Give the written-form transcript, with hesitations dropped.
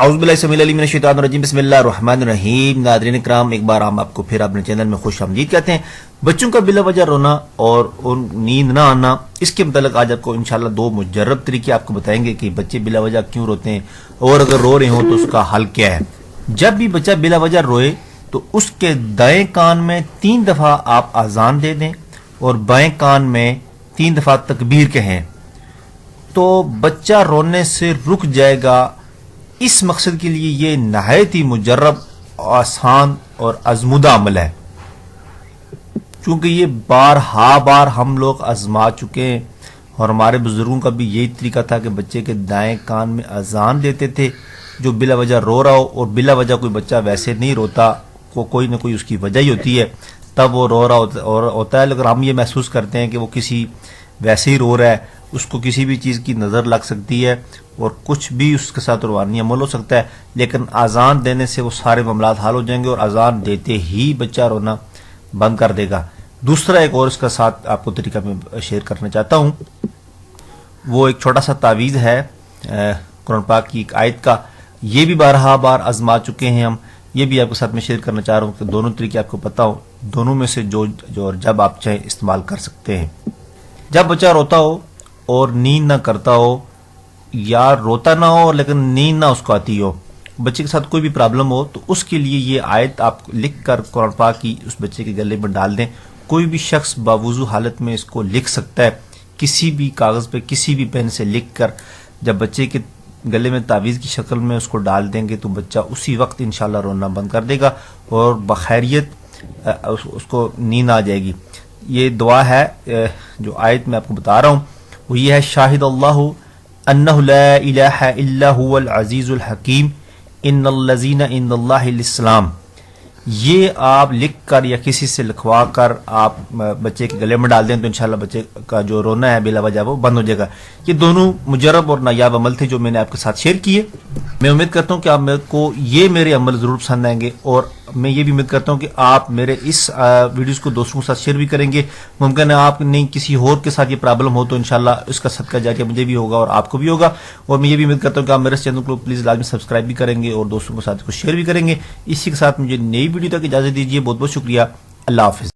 اعوذ باللہ السمیع العلیم من الشیطان الرجیم بسم اللہ الرحمن الرحیم۔ ناظرین کرام، ایک بار ہم آپ کو پھر اپنے چینل میں خوش آمدید کہتے ہیں۔ بچوں کا بلا وجہ رونا اور نیند نہ آنا، اس کے متعلق آج آپ کو انشاءاللہ دو مجرب طریقے آپ کو بتائیں گے کہ بچے بلا وجہ کیوں روتے ہیں، اور اگر رو رہے ہوں تو اس کا حل کیا ہے۔ جب بھی بچہ بلا وجہ روئے تو اس کے دائیں کان میں 3 دفعہ آپ اذان دے دیں اور بائیں کان میں 3 دفعہ تکبیر کہیں تو بچہ رونے سے رک جائے گا۔ اس مقصد کے لیے یہ نہایت ہی مجرب، آسان اور ازمودہ عمل ہے، چونکہ یہ بار ہم لوگ آزما چکے ہیں، اور ہمارے بزرگوں کا بھی یہی طریقہ تھا کہ بچے کے دائیں کان میں اذان دیتے تھے۔ جو بلا وجہ رو رہا ہو، اور بلا وجہ کوئی بچہ ویسے نہیں روتا، کوئی نہ کوئی اس کی وجہ ہی ہوتی ہے، تب وہ رو رہا ہوتا ہے۔ لیکن ہم یہ محسوس کرتے ہیں کہ وہ کسی ویسے ہی رو رہا ہے، اس کو کسی بھی چیز کی نظر لگ سکتی ہے اور کچھ بھی اس کے ساتھ روحانی عمل ہو سکتا ہے، لیکن اذان دینے سے وہ سارے معاملات حل ہو جائیں گے، اور اذان دیتے ہی بچہ رونا بند کر دے گا۔ دوسرا ایک اور اس کا ساتھ آپ کو طریقہ میں شیئر کرنا چاہتا ہوں، وہ ایک چھوٹا سا تعویذ ہے قرآن پاک کی ایک آیت کا۔ یہ بھی بار آزما چکے ہیں ہم، یہ بھی آپ کے ساتھ میں شیئر کرنا چاہ رہا ہوں کہ دونوں طریقے آپ کو پتا ہو، دونوں میں سے جو اور جب آپ چاہیں استعمال کر سکتے ہیں۔ جب بچہ روتا ہو اور نیند نہ کرتا ہو، یا روتا نہ ہو لیکن نیند نہ اس کو آتی ہو، بچے کے ساتھ کوئی بھی پرابلم ہو، تو اس کے لیے یہ آیت آپ لکھ کر قرآن پاک کی اس بچے کے گلے میں ڈال دیں۔ کوئی بھی شخص باوضو حالت میں اس کو لکھ سکتا ہے، کسی بھی کاغذ پہ کسی بھی پین سے لکھ کر جب بچے کے گلے میں تعویذ کی شکل میں اس کو ڈال دیں گے تو بچہ اسی وقت انشاءاللہ رونا بند کر دے گا اور بخیریت اس کو نیند آ جائے گی۔ یہ دعا ہے، جو آیت میں آپ کو بتا رہا ہوں وہ یہ ہے: شاہد اللہ انہ لا الہ الا هو العزیز الحکیم ان الذین عند اللہ الاسلام۔ یہ آپ لکھ کر یا کسی سے لکھوا کر آپ بچے کے گلے میں ڈال دیں تو انشاءاللہ بچے کا جو رونا ہے بلا وجہ وہ بند ہو جائے گا۔ یہ دونوں مجرب اور نایاب عمل تھے جو میں نے آپ کے ساتھ شیئر کیے۔ میں امید کرتا ہوں کہ آپ میرے عمل ضرور پسند آئیں گے، اور میں یہ بھی امید کرتا ہوں کہ آپ میرے اس ویڈیوز کو دوستوں کے ساتھ شیئر بھی کریں گے۔ ممکن ہے آپ نہیں کسی اور کے ساتھ یہ پرابلم ہو تو انشاءاللہ اس کا صدقہ جاریہ مجھے بھی ہوگا اور آپ کو بھی ہوگا۔ اور میں یہ بھی امید کرتا ہوں کہ آپ میرے چینل کو پلیز لازمی سبسکرائب بھی کریں گے اور دوستوں کے ساتھ کو شیئر بھی کریں گے۔ اسی کے ساتھ مجھے نئی ویڈیو تک اجازت دیجیے۔ بہت بہت شکریہ۔ اللہ حافظ۔